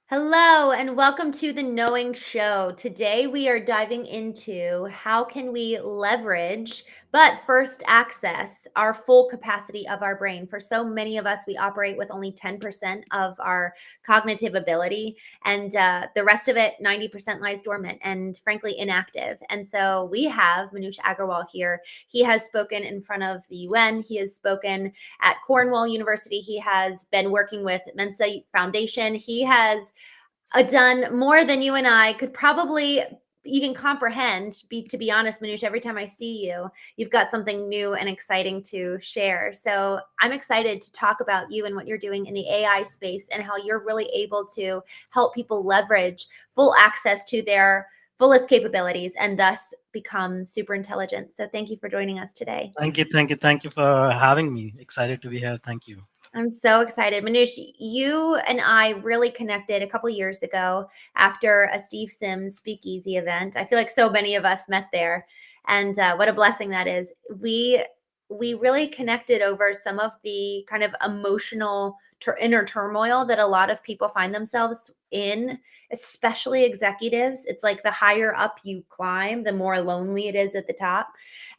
Hello and welcome to the Knowing Show. Today we are diving into how can we leverage but first access our full capacity of our brain. For so many of us, we operate with only 10% of our cognitive ability, and the rest of it, 90% lies dormant and frankly inactive. And so we have Manuj Aggarwal here. He has spoken in front of the UN. He has spoken at Cornwall University. He has been working with Mensa Foundation. He has done more than you and I could probably even comprehend. To be honest, Manush, every time I see you, you've got something new and exciting to share. So I'm excited to talk about you and what you're doing in the AI space and how you're really able to help people leverage full access to their fullest capabilities and thus become super intelligent. So thank you for joining us today. Thank you for having me. Excited to be here. Thank you. I'm so excited. Manush, you and I really connected a couple years ago after a Steve Sims speakeasy event. I feel like so many of us met there. And what a blessing that is. We really connected over some of the kind of emotional inner turmoil that a lot of people find themselves in, especially executives. It's like the higher up you climb, the more lonely it is at the top.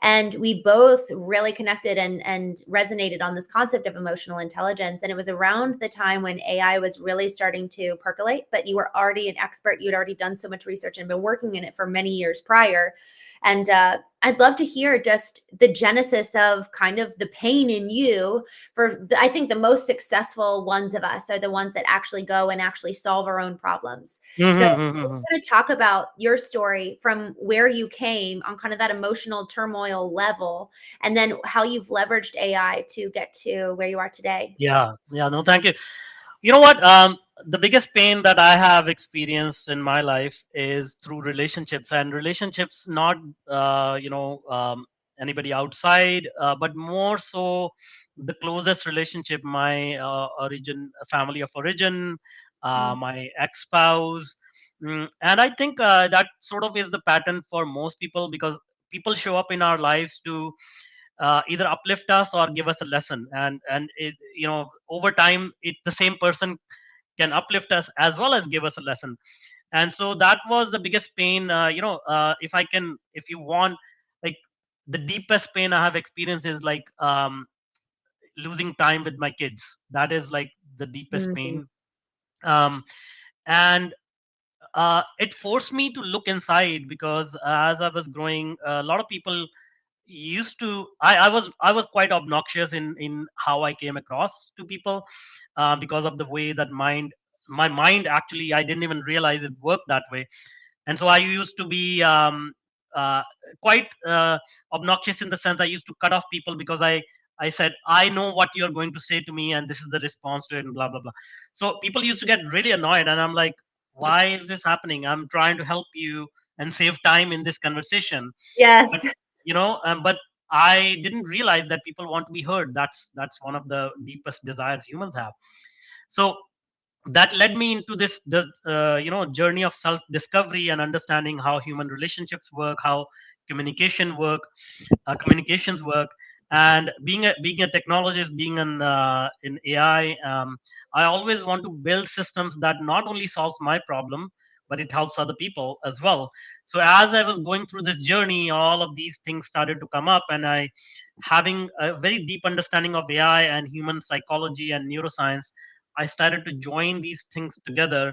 And we both really connected and resonated on this concept of emotional intelligence. And it was around the time when AI was really starting to percolate, but you were already an expert. You'd already done so much research and been working in it for many years prior. And I'd love to hear just the genesis of kind of the pain in you. I think the most successful ones of us are the ones that actually go and actually solve our own problems. So we're Mhm. going to talk about your story from where you came on kind of that emotional turmoil level, and then how you've leveraged AI to get to where you are today. Yeah. No, thank you. You know what? The biggest pain that I have experienced in my life is through relationships, and relationships not, anybody outside, but more so the closest relationship, my family of origin, Mm, my ex-spouse. And I think that sort of is the pattern for most people because people show up in our lives to either uplift us or give us a lesson, and over time the same person can uplift us as well as give us a lesson. And so that was the biggest pain. If you want, like, the deepest pain I have experienced is like losing time with my kids. That is like the deepest mhm, pain. Um, and it forced me to look inside because as I was growing, a lot of people used to I was quite obnoxious in how I came across to people, because of the way that my mind, actually, I didn't even realize it worked that way. And so I used to be uh, quite obnoxious, in the sense I used to cut off people because I said, I know what you're going to say to me, and this is the response to it, and blah blah blah. So people used to get really annoyed, and I'm like, why is this happening? I'm trying to help you and save time in this conversation. yes. But but I didn't realize that people want to be heard. That's one of the deepest desires humans have. So that led me into this journey of self discovery and understanding how human relationships work, how communication work communications work. And being a technologist, being in AI, I always want to build systems that not only solves my problem, but it helps other people as well. So as I was going through this journey, all of these things started to come up, and I, having a very deep understanding of AI and human psychology and neuroscience, I started to join these things together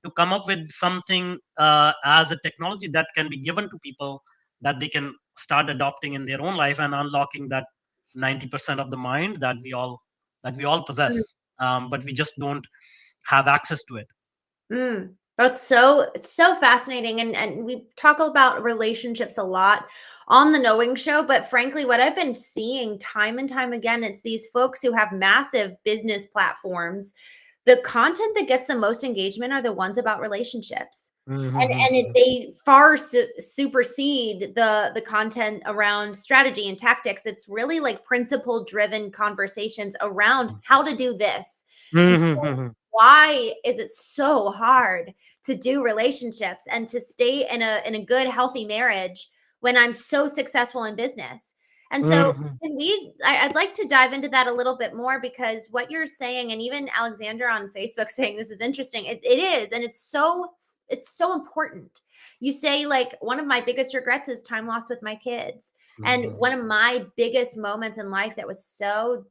to come up with something, as a technology that can be given to people, that they can start adopting in their own life and unlocking that 90% of the mind that we all possess, but we just don't have access to it. That's so fascinating, and we talk about relationships a lot on the Knowing Show, but frankly, what I've been seeing time and time again, it's these folks who have massive business platforms. The content that gets the most engagement are the ones about relationships. They far supersede the content around strategy and tactics. It's really like principle driven conversations around how to do this. And why is it so hard to do relationships and to stay in a good healthy marriage when I'm so successful in business? And so Mhm. can I'd like to dive into that a little bit more, because what you're saying, and even Alexander on Facebook saying this is interesting, it is, and it's so important. You say, like, one of my biggest regrets is time lost with my kids. And Mhm. one of my biggest moments in life that was so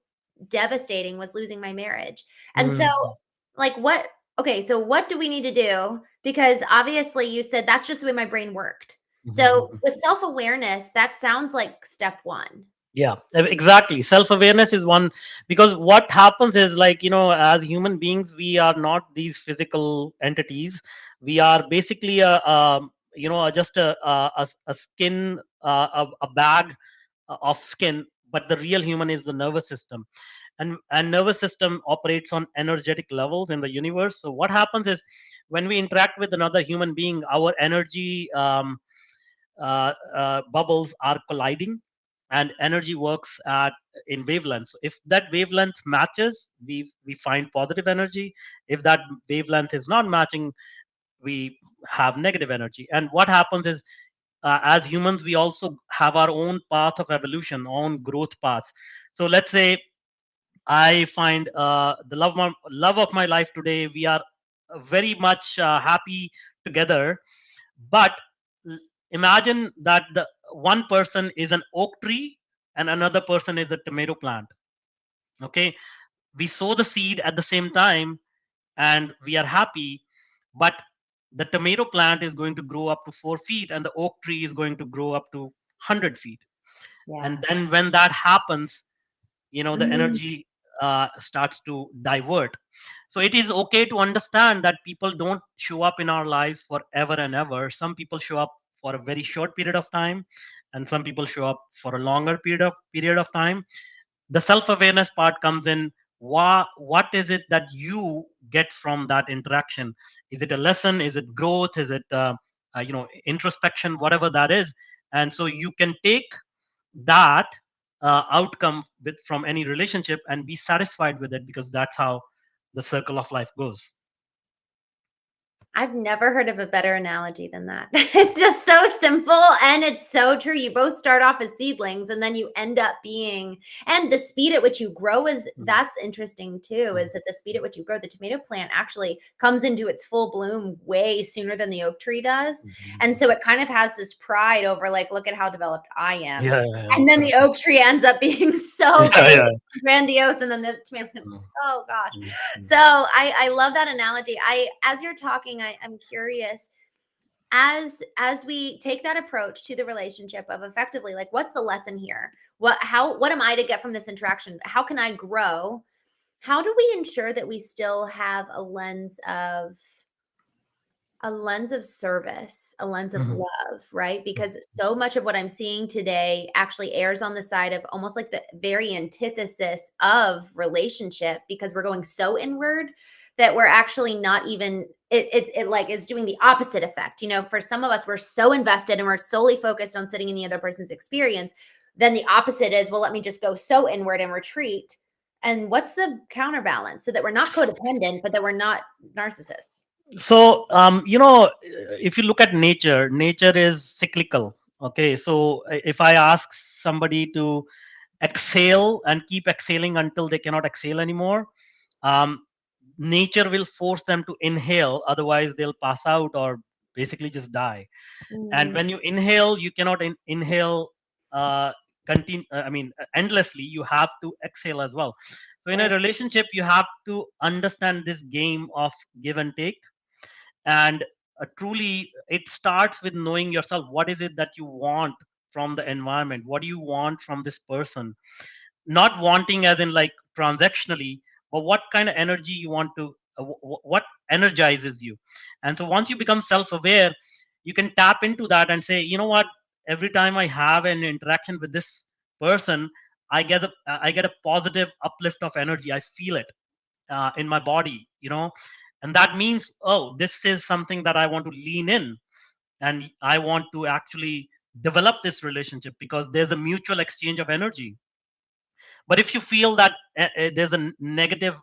devastating was losing my marriage. And so, Mhm. like, okay, so what do we need to do? Because obviously you said that's just the way my brain worked. So Mhm. with self-awareness, that sounds like step one. Yeah, exactly. Self awareness is one, because what happens is, like, as human beings, we are not these physical entities. We are basically just a skin, a bag of skin. But the real human is the nervous system, and nervous system operates on energetic levels in the universe. So what happens is, when we interact with another human being, our energy bubbles are colliding, and energy works at in wavelengths. If that wavelength matches, we find positive energy. If that wavelength is not matching, we have negative energy. And what happens is, as humans, we also have our own path of evolution, own growth paths. So let's say I find the love of my life today. We are very much happy together. But l- imagine that the one person is an oak tree and another person is a tomato plant. Okay, we sow the seed at the same time and we are happy, but the tomato plant is going to grow up to 4 feet and the oak tree is going to grow up to 100 feet. Yeah. And then when that happens, the Mm, energy starts to divert. So it is okay to understand that people don't show up in our lives forever and ever. Some people show up for a very short period of time, and some people show up for a longer period of time. The self awareness part comes in. What is it that you get from that interaction? Is it a lesson? Is it growth? Is it introspection? Whatever that is. And so you can take that outcome from any relationship and be satisfied with it, because that's how the circle of life goes. I've never heard of a better analogy than that. It's just so simple and it's so true. You both start off as seedlings and then you end up being, and the speed at which you grow is, Mhm. that's interesting too, Mhm. is that the speed at which you grow, the tomato plant actually comes into its full bloom way sooner than the oak tree does. And Mhm. so it kind of has this pride over, like, look at how developed I am. Yeah, yeah, yeah, And then the correct. oak tree ends up being so Yeah, big, yeah. grandiose, and then the tomato plant's Mhm. like, oh gosh. Mhm. So I love that analogy. As you're talking, I'm curious, as we take that approach to the relationship of effectively, like, what's the lesson here? What am I to get from this interaction? How can I grow? How do we ensure that we still have a lens of service, a lens of Mhm. love, right? Because so much of what I'm seeing today actually airs on the side of almost like the very antithesis of relationship, because we're going so inward that we're actually not even, it like is doing the opposite effect. For some of us, we're so invested and we're solely focused on sitting in the other person's experience. Then the opposite is, well, let me just go so inward and retreat. And what's the counterbalance so that we're not codependent, but that we're not narcissists? So, if you look at nature, nature is cyclical. Okay, so if I ask somebody to exhale and keep exhaling until they cannot exhale anymore, um, nature will force them to inhale, otherwise they'll pass out or basically just die. And Mm, when you inhale, you cannot inhale uh, endlessly. You have to exhale as well. So in a right. relationship, you have to understand this game of give and take. And truly, it starts with knowing yourself. What is it that you want from the environment? What do you want from this person? Not wanting as in like transactionally, but what kind of energy you want to what energizes you. And so once you become self-aware, you can tap into that and say, you know what, every time I have an interaction with this person, I get a positive uplift of energy. I feel it in my body, and that means, oh, this is something that I want to lean in, and I want to actually develop this relationship because there's a mutual exchange of energy. But if you feel that there's a negative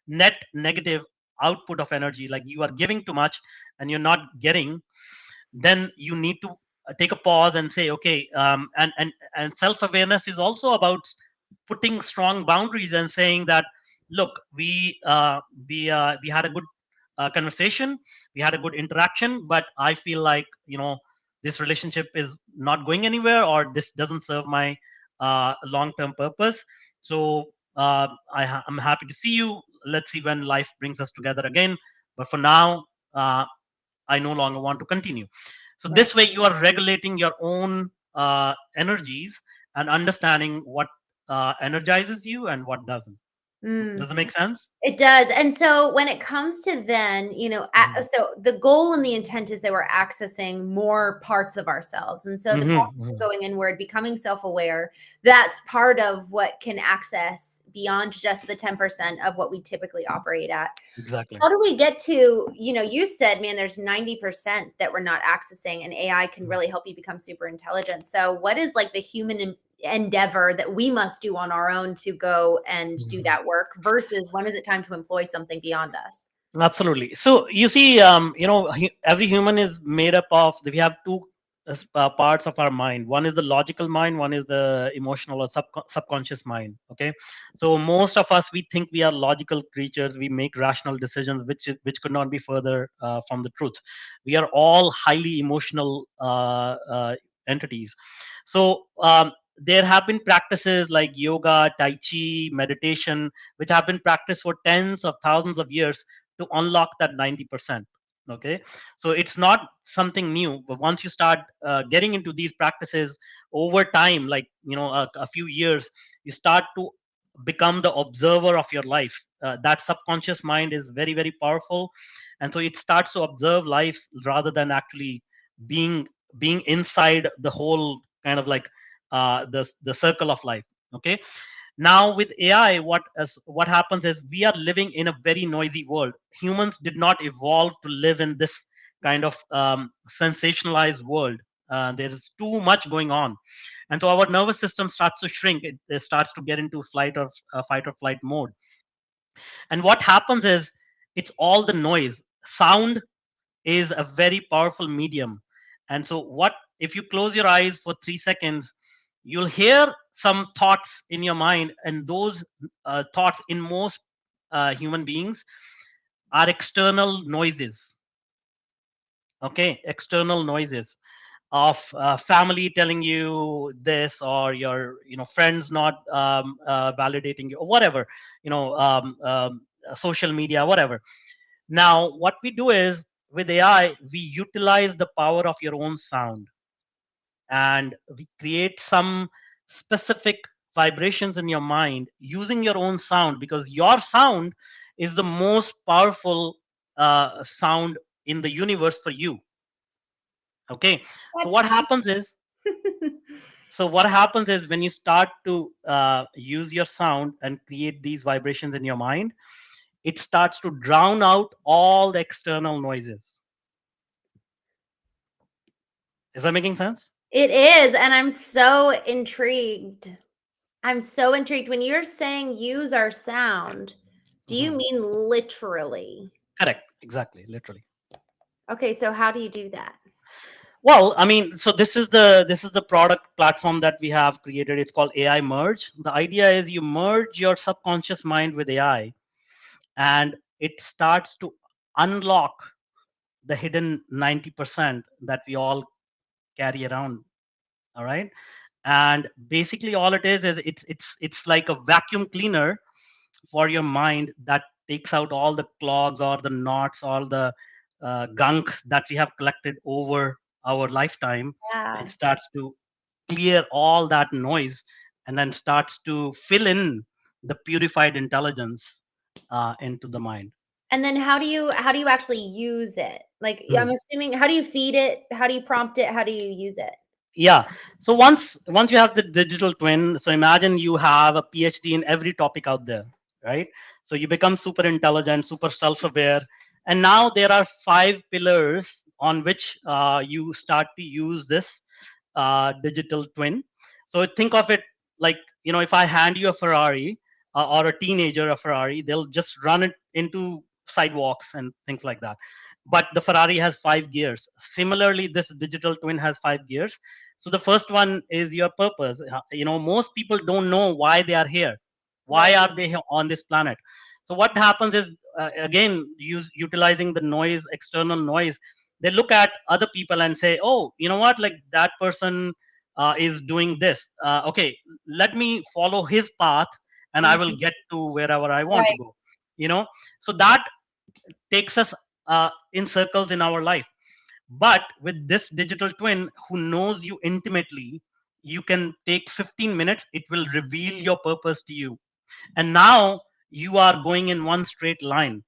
net negative output of energy, like you are giving too much and you're not getting, then you need to take a pause and say, okay, and self awareness is also about putting strong boundaries and saying that, look, we had a good conversation, we had a good interaction, but I feel like, this relationship is not going anywhere, or this doesn't serve my long term purpose. So I'm happy to see you. Let's see when life brings us together again. But for now, I no longer want to continue. So Right. this way, you are regulating your own energies and understanding what energizes you and what doesn't. Mm. Does it make sense? It does. And so when it comes to then, Hmm. so the goal and the intent is that we're accessing more parts of ourselves. And so the Hmm. process of Hmm. going inward, becoming self-aware, that's part of what can access beyond just the 10% of what we typically operate at. Exactly. How do we get to, you said, man, there's 90% that we're not accessing, and AI can really help you become super intelligent. So what is like the human endeavor that we must do on our own to go and do Mhm. that work versus when is it time to employ something beyond us? Absolutely. So you see, every human is made up of. We have two parts of our mind. One is the logical mind. One is the emotional or subconscious mind. Okay. So most of us, we think we are logical creatures. We make rational decisions, which could not be further from the truth. We are all highly emotional entities. So there have been practices like yoga, tai chi, meditation, which have been practiced for tens of thousands of years to unlock that 90%. Okay, so it's not something new, but once you start getting into these practices over time, like a few years, you start to become the observer of your life. That subconscious mind is very, very powerful, and so it starts to observe life rather than actually being being inside the whole kind of like the circle of life. Okay, now with AI, what happens is we are living in a very noisy world. Humans did not evolve to live in this kind of sensationalized world. There is too much going on, and so our nervous system starts to shrink. It starts to get into fight or flight mode. And what happens is, it's all the noise. Sound is a very powerful medium. And so, what if you close your eyes for 3 seconds, you'll hear some thoughts in your mind, and those thoughts in most human beings are external noises. Okay, external noises of family telling you this, or your friends not validating you, or whatever, social media, whatever. Now, what we do is, with AI, we utilize the power of your own sound, and we create some specific vibrations in your mind using your own sound, because your sound is the most powerful sound in the universe for you. Okay, so What? what happens is, when you start to use your sound and create these vibrations in your mind, it starts to drown out all the external noises. Is that making sense? It is, and I'm so intrigued. I'm so intrigued. When you're saying use our sound, do you Mhm. mean literally? Correct. Exactly. Literally. Okay, so how do you do that? Well, I mean, so this is the product platform that we have created. It's called AI Merge. The idea is, you merge your subconscious mind with AI, and it starts to unlock the hidden 90% that we all carry around. All right. And basically, all it is it's like a vacuum cleaner for your mind, that takes out all the clogs or the knots, all the gunk that we have collected over our lifetime, and Yeah. starts to clear all that noise, and then starts to fill in the purified intelligence into the mind. And then how do you actually use it? Like, I'm assuming, how do you feed it? How do you prompt it? How do you use it? Yeah. So once you have the digital twin, so imagine you have a PhD in every topic out there, right? So you become super intelligent, super self-aware, and now there are five pillars on which you start to use this digital twin. So think of it like, if I hand you a Ferrari, or a teenager a Ferrari, they'll just run it into sidewalks and things like that. but the Ferrari has 5 gears. Similarly, this digital twin has 5 gears. So the first one is your purpose. Most people don't know why they are here. Why Right. are they on this planet? So what happens is, again, utilizing the noise, external noise, they look at other people and say, oh, you know what, like that person is doing this. Okay, let me follow his path, and I will Mhm. get to wherever I want to Right. go. You know, so that takes us in circles in our life. But with this digital twin who knows you intimately, you can take 15 minutes, it will reveal your purpose to you. And now you are going in one straight line.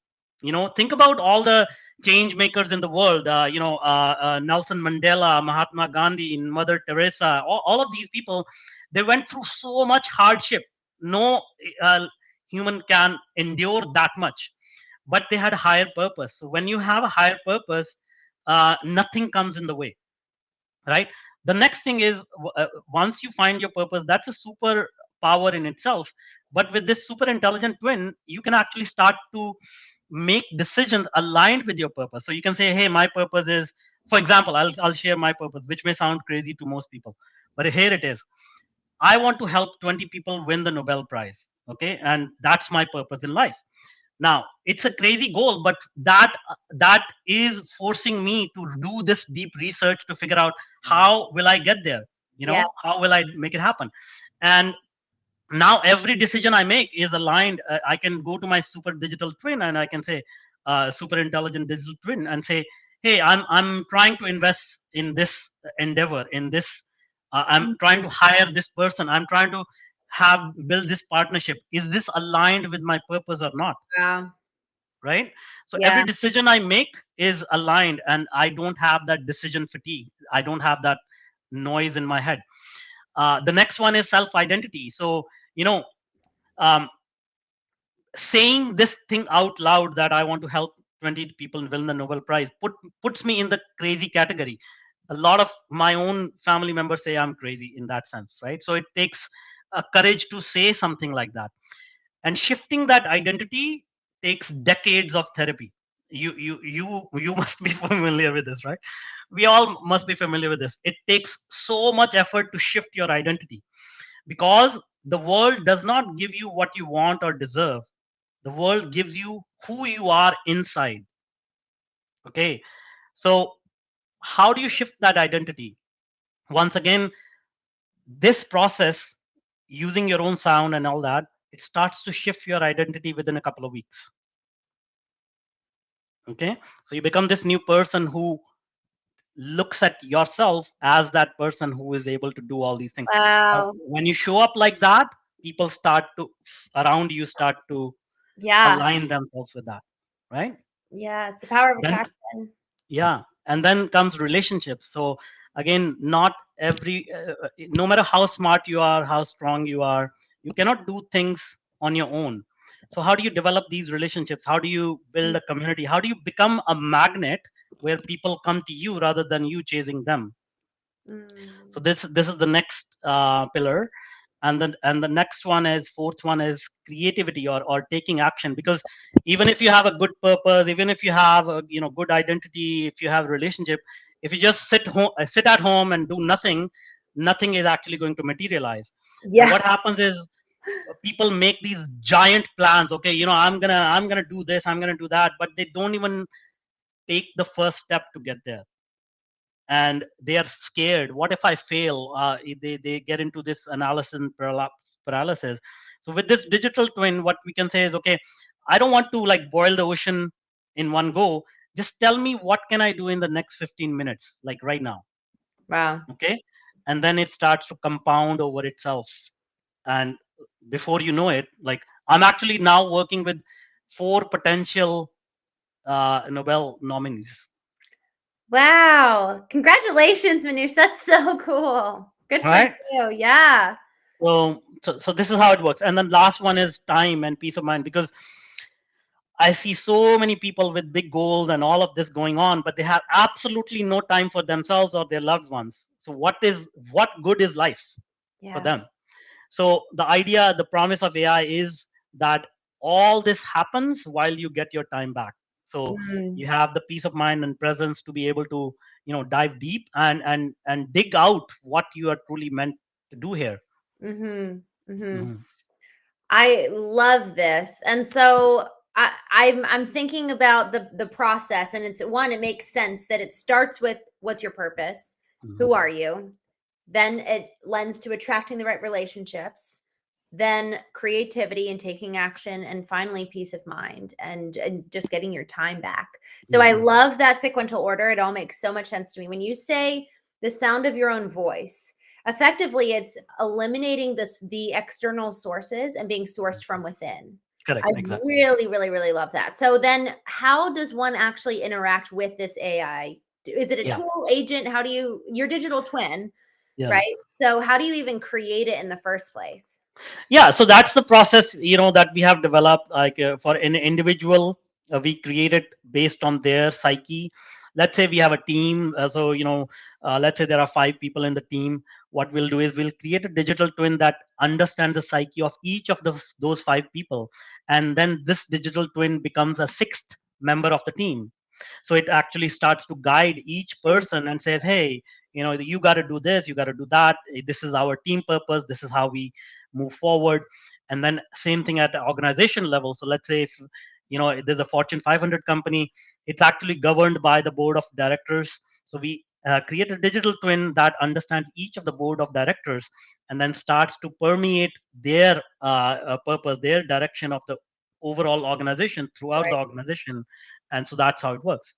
Think about all the change makers in the world. Nelson Mandela, Mahatma Gandhi, Mother Teresa, all of these people, they went through so much hardship. No human can endure that much, but they had a higher purpose. So when you have a higher purpose, nothing comes in the way, right? The next thing is, once you find your purpose, that's a super power in itself. But with this super intelligent twin, you can actually start to make decisions aligned with your purpose. So you can say, hey, my purpose is, for example, I'll share my purpose, which may sound crazy to most people, but here it is. I want to help 20 people win the Nobel Prize. Okay, and that's my purpose in life. Now it's a crazy goal, but that is forcing me to do this deep research to figure out how will I get there. Yeah. How will I make it happen? And now every decision I make is aligned. I can go to my super digital twin and I can say, super intelligent digital twin, and say, hey, I'm trying to invest in this endeavor, in this. I'm trying Mhm. to hire this person. I'm trying to have build this partnership. Is this aligned with my purpose or not? Wow. Right? So every Yeah. decision I make is aligned, and I don't have that decision fatigue. I don't have that noise in my head. The next one is self identity. So you know um, saying this thing out loud, that I want to help 20 people win the Nobel Prize, puts me in the crazy category. A lot of my own family members say I'm crazy in that sense, right? So it takes a courage to say something like that. And shifting that identity takes decades of therapy. You must be familiar with this, right? We all must be familiar with this. It takes so much effort to shift your identity, because the world does not give you what you want or deserve. The world gives you who you are inside. Okay, so how do you shift that identity? Once again, this process, using your own sound and all that, it starts to shift your identity within a couple of weeks. Okay, so you become this new person who looks at yourself as that person who is able to do all these things. Wow. When you show up like that, people start to around you start to Yeah. align themselves with that, right? Yeah. It's the power of Then attraction. yeah, and then comes relationships. So again, not every no matter how smart you are, how strong you are, you cannot do things on your own. So how do you develop these relationships? How do you build a community? How do you become a magnet where people come to you rather than you chasing them? So Mm. this is the next pillar. And the next one is, fourth one is creativity, or taking action. Because even if you have a good purpose, even if you have a good identity, if you have a relationship, if you just sit at home and do nothing, nothing is actually going to materialize. And Yeah. what happens is, people make these giant plans. Okay, I'm gonna do this, I'm gonna do that, but they don't even take the first step to get there. And they are scared. What if I fail? They get into this analysis and paralysis. So with this digital twin, what we can say is, okay, I don't want to like boil the ocean in one go. Just tell me, what can I do in the next 15 minutes, like right now? Wow. Okay, and then it starts to compound over itself. And before you know it, like, I'm actually now working with four potential Nobel nominees. Wow. Congratulations, Manush. That's so cool. Good All for right. you. Yeah. So this is how it works. And then last one is time and peace of mind, because I see so many people with big goals and all of this going on, but they have absolutely no time for themselves or their loved ones. So what good is life for Yeah. them? So the promise of AI is that all this happens while you get your time back. So Mm, you have the peace of mind and presence to be able to, dive deep and dig out what you are truly meant to do here. mhm, mhm. Mhm. I love this. And so I'm thinking about the process, and it's one, it makes sense that it starts with what's your purpose? Mhm. Who are you? Then it lends to attracting the right relationships, then creativity and taking action, and finally peace of mind and just getting your time back. So I Mhm. love that sequential order. It all makes so much sense to me. When you say the sound of your own voice, effectively it's eliminating the external sources and being sourced from within. I Correct, exactly. really, really, really love that. So then how does one actually interact with this AI? Is it a Yeah, tool, agent? How do you, your digital twin, yeah. right? So how do you even create it in the first place? Yeah, so that's the process, that we have developed, like, for an individual. We create it based on their psyche. Let's say we have a team, so let's say there are 5 people in the team. What we'll do is we'll create a digital twin that understands the psyche of each of those 5 people, and then this digital twin becomes a sixth member of the team. So it actually starts to guide each Mm, person and says, hey, you got to do this, you got to do that. This is our team purpose, this is how we move forward. And then same thing at the organization level. So let's say if there's a Fortune 500 company, it's actually governed by the board of directors. So we create a digital twin that understands each of the board of directors, and then starts to permeate their purpose, their direction of the overall organization throughout the right. organization. And so that's how it works.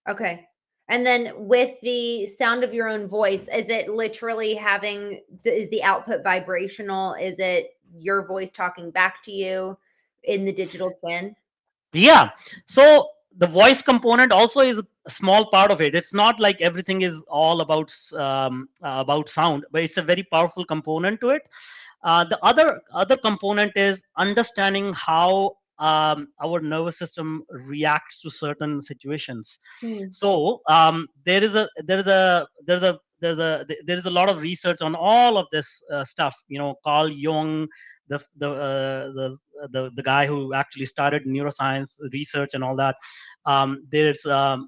Okay. And then with the sound of your own voice, is it literally having, is the output vibrational? Is it your voice talking back to you in the digital twin? Yeah. So the voice component also is a small part of it. It's not like everything is all about sound, but it's a very powerful component to it. The other component is understanding how our nervous system reacts to certain situations. Hmm. So there is a lot of research on all of this stuff. Carl Jung, the guy who actually started neuroscience research and all that. There's uh,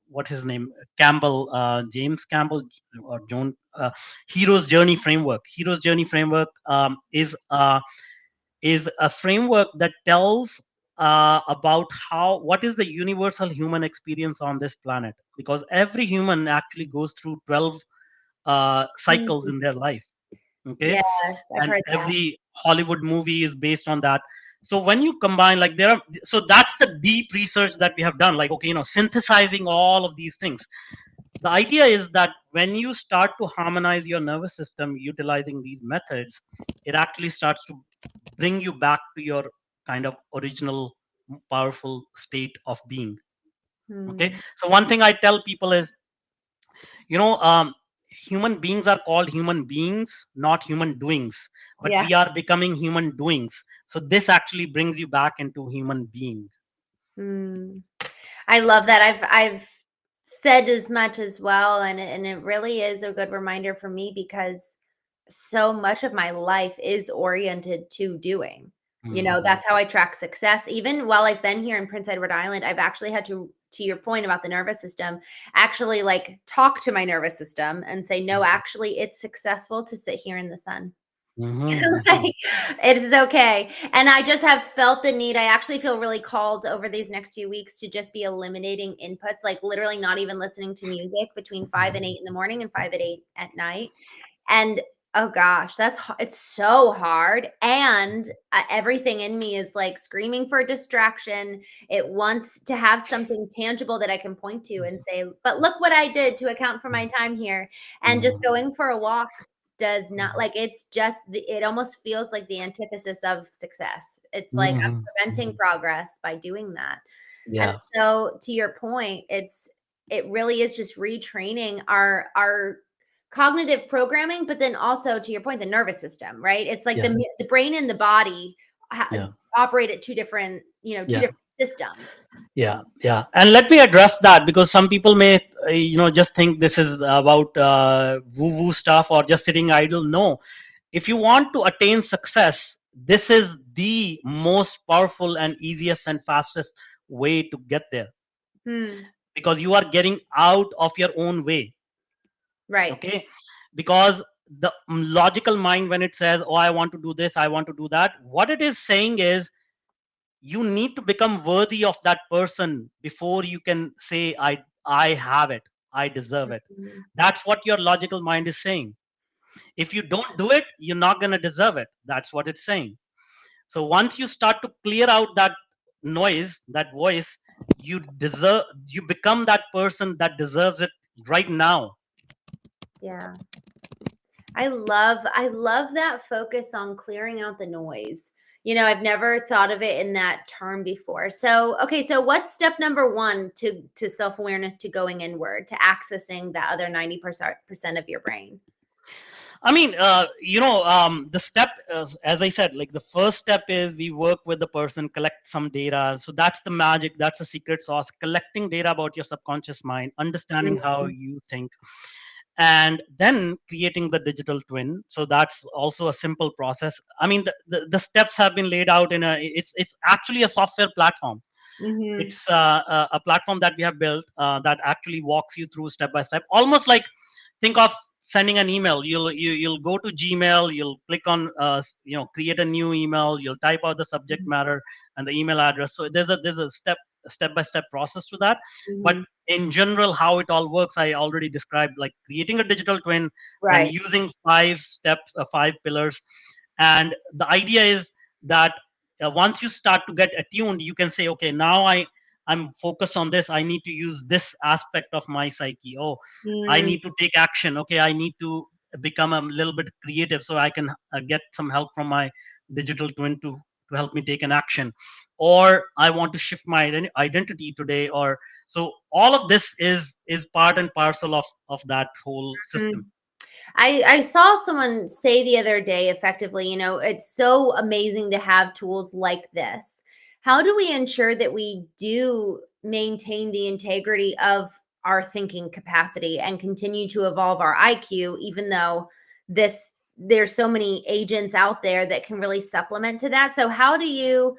what his name, Campbell, James Campbell, or John, Hero's Journey Framework is a framework that tells about what is the universal human experience on this planet, because every human actually goes through 12 cycles Hmm. in their life. Okay. Yes, I've And heard that. every Hollywood movie is based on that. So when you combine, like, there are, so that's the deep research that we have done, like, okay, synthesizing all of these things. The idea is that when you start to harmonize your nervous system utilizing these methods, it actually starts to bring you back to your kind of original powerful state of being. Okay. Hmm. So one thing I tell people is, you know um, human beings are called human beings, not human doings, but Yeah. we are becoming human doings. So this actually brings you back into human being. Hmm. I love that. I've said as much as well, and it really is a good reminder for me because so much of my life is oriented to doing. Mhm. That's how I track success. Even while I've been here in Prince Edward Island, I've actually had to your point about the nervous system, actually like talk to my nervous system and say, no, actually, it's successful to sit here in the sun. Mhm. Mhm. Like, it is okay. And I just have felt the need. I actually feel really called over these next 2 weeks to just be eliminating inputs, like literally not even listening to music between 5 and 8 in the morning and 5 and 8 at night. And oh gosh, it's so hard. And everything in me is like screaming for a distraction. It wants to have something tangible that I can point to and say, but look what I did to account for my time here. And just Mhm. going for a walk does not, like, it's just it almost feels like the antithesis of success. It's like I'm Mhm. preventing Mhm. progress by doing that. And Yeah. so to your point, it really is just retraining our cognitive programming, but then also to your point, the nervous system, right? It's like Yeah. the brain and the body Yeah. operate at two Yeah. different systems. Yeah, yeah. And let me address that, because some people may, just think this is about woo-woo stuff or just sitting idle. No, if you want to attain success, this is the most powerful and easiest and fastest way to get there, Hmm. because you are getting out of your own way. Right. Okay, because the logical mind, when it says, oh, I want to do this, I want to do that, what it is saying is you need to become worthy of that person before you can say, I have it, I deserve it. Mhm. That's what your logical mind is saying. If you don't do it, you're not going to deserve it. That's what it's saying. So once you start to clear out that noise, that voice, you become that person that deserves it right now. Yeah. I love that focus on clearing out the noise. I've never thought of it in that term before. So, okay, so what's step number 1 to self-awareness, to going inward, to accessing that other 90% of your brain? I mean, the step, as I said, like the first step is we work with the person, collect some data. So that's the magic, that's the secret sauce, collecting data about your subconscious mind, understanding how Mhm. you think, and then creating the digital twin. So that's also a simple process. I mean, the steps have been laid out in it's actually a software platform. Mhm. It's a platform that we have built that actually walks you through step by step, almost like, think of sending an email. You'll go to Gmail, you'll click on create a new email, you'll type out the subject Mhm. matter and the email address. So there's a step by step process to that. But Mhm. in general, how it all works, I already described, like creating a digital twin, then Right. using 5 steps, 5 pillars. And the idea is that once you start to get attuned, you can say, okay, now I'm focused on this, I need to use this aspect of my psyche. Oh, I Mm. need to take action. Okay, I need to become a little bit creative so I can get some help from my digital twin to help me take an action. Or I want to shift my identity today. Or so all of this is part and parcel of that whole Mm. system. I saw someone say the other day, effectively, it's so amazing to have tools like this. How do we ensure that we do maintain the integrity of our thinking capacity and continue to evolve our IQ, even though there's so many agents out there that can really supplement to that? So how do you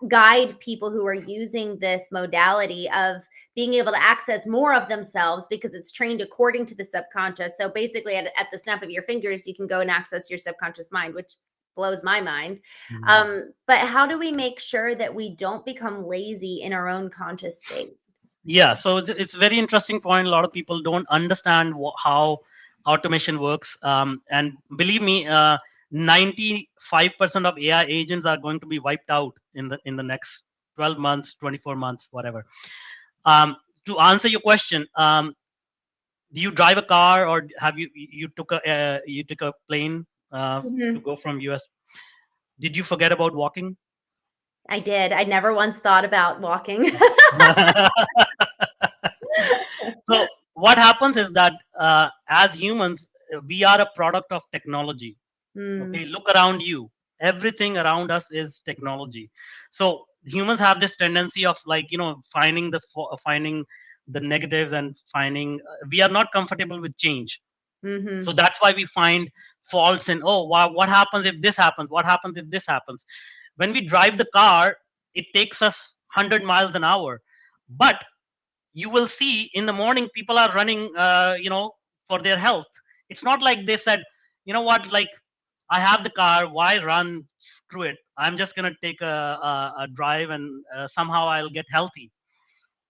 guide people who are using this modality of being able to access more of themselves, because it's trained according to the subconscious? So basically, at the snap of your fingers, you can go and access your subconscious mind, which blows my mind. Mhm. But how do we make sure that we don't become lazy in our own conscious state? Yeah, so it's a very interesting point. A lot of people don't understand how automation works, and believe me, 95% of AI agents are going to be wiped out in the next 12 months, 24 months, whatever. To answer your question, do you drive a car, or have you took a plane to Mhm. go from US? Did you forget about walking? I did. I never once thought about walking. So what happens is that as humans, we are a product of technology. Mm, Okay, look around you. Everything around us is technology. So humans have this tendency of, like, finding the negatives, and finding we are not comfortable with change. So mhm, that's why we find faults in, oh wow, what happens if this happens, what happens if this happens. When we drive the car, it takes us 100 miles an hour, but you will see in the morning people are running for their health. It's not like they said, you know what, like, I have the car, why run, screw it, I'm just going to take a drive, and somehow I'll get healthy.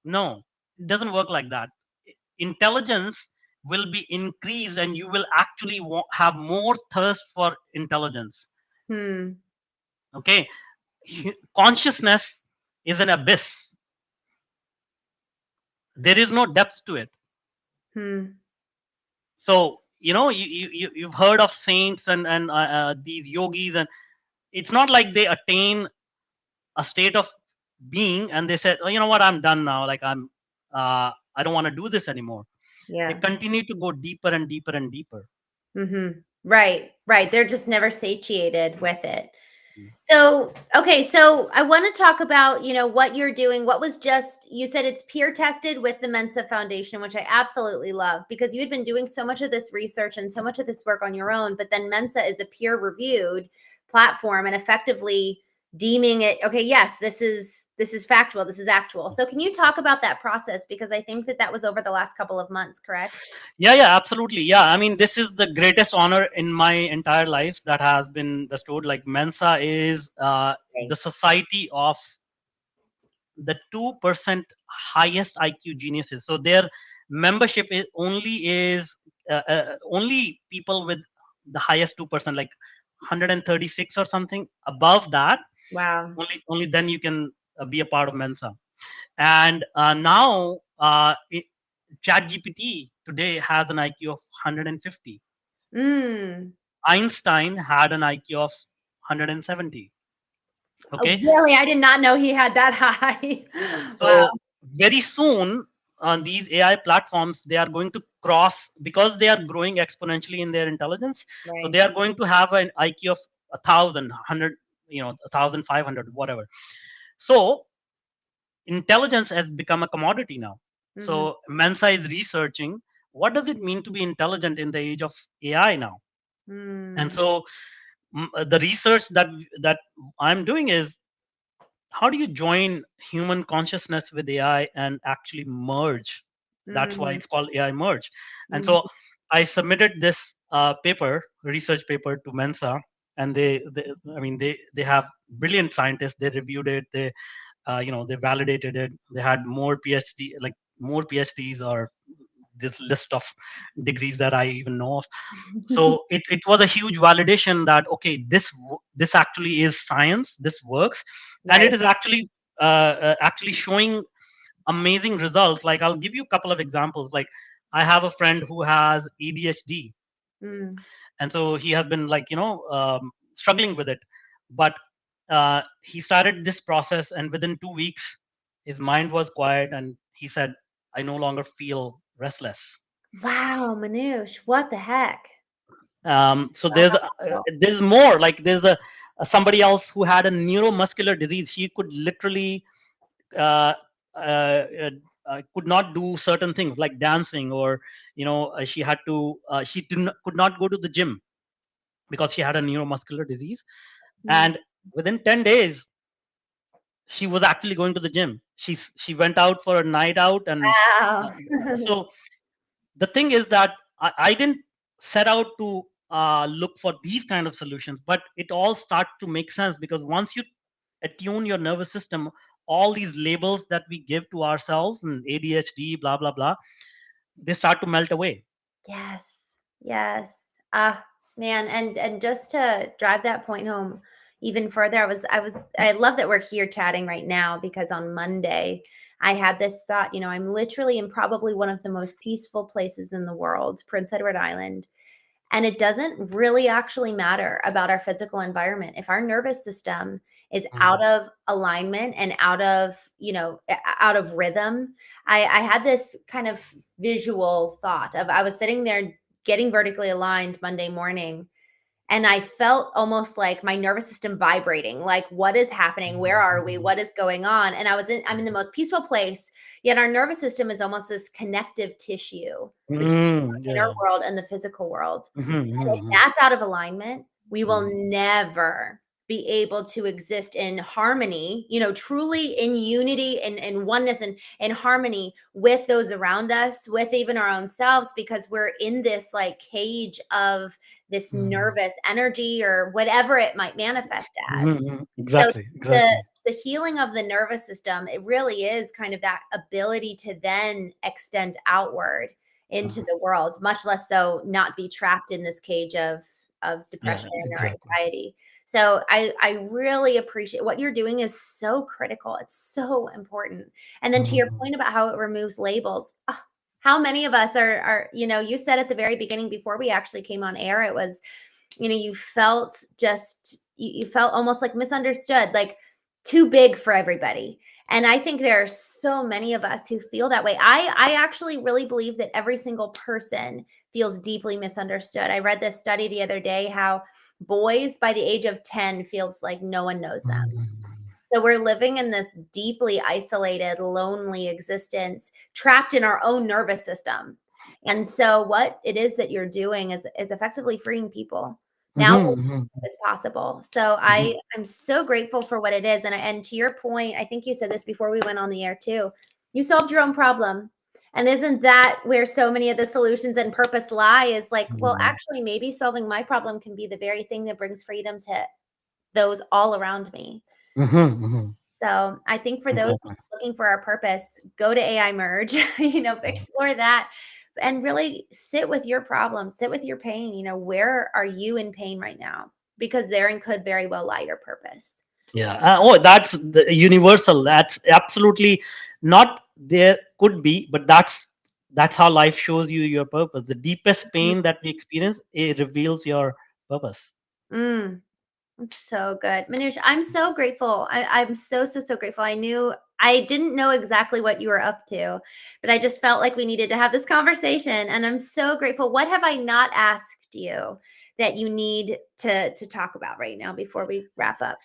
No, it doesn't work like that. Intelligence will be increased, and you will actually have more thirst for intelligence. hmm, Okay, consciousness is an abyss. There is no depth to it. hmm. So you've heard of saints and these yogis, and it's not like they attain a state of being and they said, oh, you know what, I'm done now, like I don't want to do this anymore. They Yeah. continue to go deeper and deeper and deeper. Mhm. Right, right. They're just never satiated with it. So, okay, so I want to talk about, what you're doing. What was just, you said it's peer tested with the Mensa Foundation, which I absolutely love, because you had been doing so much of this research and so much of this work on your own, but then Mensa is a peer reviewed platform and effectively deeming it, okay, yes, is factual, this is actual. So can you talk about that process? Because I think that was over the last couple of months, correct? Yeah, absolutely. Yeah, I mean, this is the greatest honor in my entire life that has been bestowed. Like, Mensa is Right. the society of the 2% highest IQ geniuses. So their membership is only people with the highest 2%, like 136 or something. Above that, Wow. only then you can be a part of Mensa. And now, ChatGPT today has an IQ of 150. Mm. Einstein had an IQ of 170. Oh, Okay, really? I did not know he had that high. Wow. so very soon on these AI platforms, they are going to cross, because they are growing exponentially in their intelligence. So Right. they are going to have an IQ of 1,000, you know, 1,500, whatever. So intelligence has become a commodity now. Mhm. So Mensa is researching what does it mean to be intelligent in the age of AI now. And Mm. so the research that I'm doing is, how do you join human consciousness with AI and actually merge? That's why Mm. it's called AI merge. And Mhm. so I submitted this research paper to Mensa, and I mean, they have brilliant scientists. They reviewed it. They validated it. They had more PhDs, or this list of degrees that I even know of. So it was a huge validation that, okay, this actually is science, this works. And it Right. is actually showing amazing results. Like, I'll give you a couple of examples. Like, I have a friend who has ADHD, Mm. and so he has been, like, struggling with it. But he started this process, and within 2 weeks his mind was quiet, and he said, I no longer feel restless. Wow, Manoush, what the heck? So Wow. there's more. Like, there's a somebody else who had a neuromuscular disease. She could literally uh, uh, uh, could not do certain things like dancing, or she had to could not go to the gym because she had a neuromuscular disease. Mm. And within 10 days she was actually going to the gym. She went out for a night out. And Wow. so the thing is that I didn't set out to look for these kind of solutions, but it all start to make sense, because once you attune your nervous system, all these labels that we give to ourselves, and ADHD, blah blah blah, they start to melt away. Yes. Yes. Ah, man, and just to drive that point home even further, I love that we're here chatting right now, because on Monday I had this thought, I'm literally in probably one of the most peaceful places in the world, Prince Edward Island. And it doesn't really actually matter about our physical environment. If our nervous system is out Mhm. of alignment and out of rhythm. I had this kind of visual thought of, I was sitting there getting vertically aligned Monday morning, and I felt almost like my nervous system vibrating, like, what is happening? Where are we? What is going on? And I'm in the most peaceful place, yet our nervous system is almost this connective tissue between Yeah, our inner yeah. world and the physical world. Mhm, And if mhm, that's out of alignment, we will mhm, never be able to exist in harmony, truly in unity and oneness and harmony with those around us, with even our own selves, because we're in this like cage of this mhm, nervous energy or whatever it might manifest as. mhm, mhm. So Exactly, the exactly. the healing of the nervous system, it really is kind of that ability to then extend outward into Mhm. the world, much less so not be trapped in this cage of Yeah, depression or exactly. anxiety. So I really appreciate what you're doing, is so critical. It's so important. And then to your Mhm, point about how it removes labels, how many of us are, you said at the very beginning before we actually came on air, it was, you felt you felt almost like misunderstood, like too big for everybody. And I think there are so many of us who feel that way. I actually really believe that every single person feels deeply misunderstood. I read this study the other day, how boys by the age of 10 feels like no one knows them. mhm, So we're living in this deeply isolated, lonely existence, trapped in our own nervous system. And so what it is that you're doing is effectively freeing people Now Mhm, mhm, is possible. So mhm, I'm so grateful for what it is. And to your point, I think you said this before we went on the air too. You solved your own problem. And isn't that where so many of the solutions and purpose lie is like, well, mhm, actually, maybe solving my problem can be the very thing that brings freedom to those all around me. mhm, mhm. So I think for those Exactly. looking for our purpose, go to AI Merge, explore that and really sit with your problems, sit with your pain. Where are you in pain right now? Because therein could very well lie your purpose. Yeah. Oh, that's the universal. That's absolutely not there. Could be, but that's how life shows you your purpose. The deepest pain that we experience, it reveals your purpose. Mm, it's so good. Manush, I'm so grateful. I'm so, so, so grateful. I didn't know exactly what you were up to, but I just felt like we needed to have this conversation. And I'm so grateful. What have I not asked you that you need to talk about right now before we wrap up?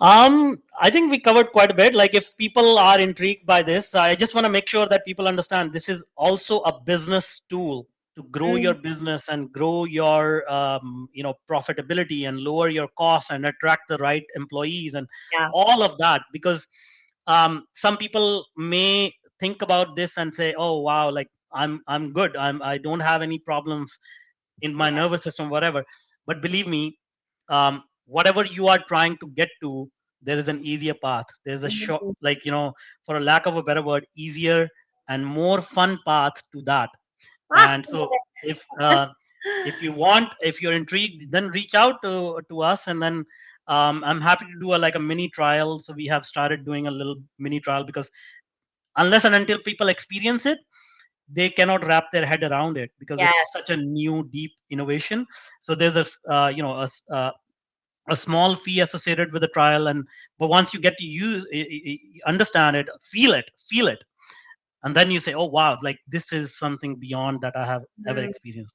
I think we covered quite a bit. Like, if people are intrigued by this, I just want to make sure that people understand this is also a business tool to grow your Mm, business and grow your, profitability and lower your costs and attract the right employees and yeah. all of that. Because some people may think about this and say, "Oh, wow, like I'm good. I don't have any problems in my Yeah. nervous system, whatever." But believe me, whatever you are trying to get to, there is an easier path. There's a short, Mhm. like, for a lack of a better word, easier and more fun path to that. Ah, And I so, love if you want, if you're intrigued, then reach out to us, and then I'm happy to do like a mini trial. So we have started doing a little mini trial, because unless and until people experience it, they cannot wrap their head around it, because Yes. it's such a new deep innovation. So there's a small fee associated with the trial, and but once you get to use understand it, feel it, and then you say, "Oh, wow, like this is something beyond that I have ever Mhm. experienced."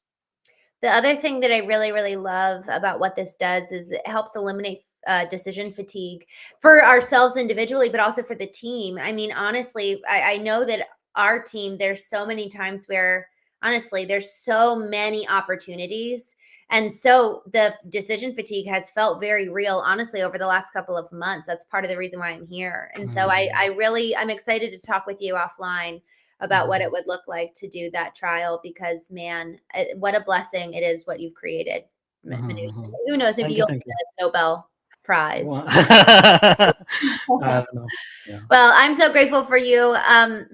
The other thing that I really, really love about what this does is it helps eliminate decision fatigue for ourselves individually, but also for the team. I mean, honestly, I know that our team, there's so many times where, honestly, there's so many opportunities. And so the decision fatigue has felt very real, honestly, over the last couple of months. That's part of the reason why I'm here. And so Mhm, I'm excited to talk with you offline about what it mhm, would look like to do that trial because man, what a blessing it is what you've created. mhm, Manoush. mhm. Who knows, maybe Thank you, you'll thank you. get a Nobel Prize. Well, I don't know. Yeah. Well, I'm so grateful for you.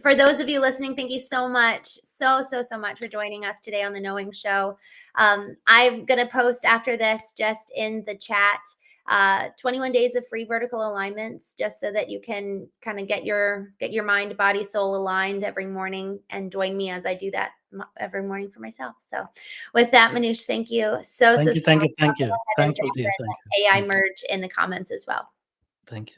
For those of you listening, thank you so much, so so so much for joining us today on the Knowing Show. I'm gonna post after this just in the chat 21 days of free vertical alignments, just so that you can kind of get your mind, body, soul aligned every morning, and join me as I do that every morning for myself. So, with that, Manoush, thank you so so, Thank so you, thank much. you, thank I'll go you. ahead and Thankful drop to you. Thank you. an AI Thank you. merge in the comments as well. Thank you.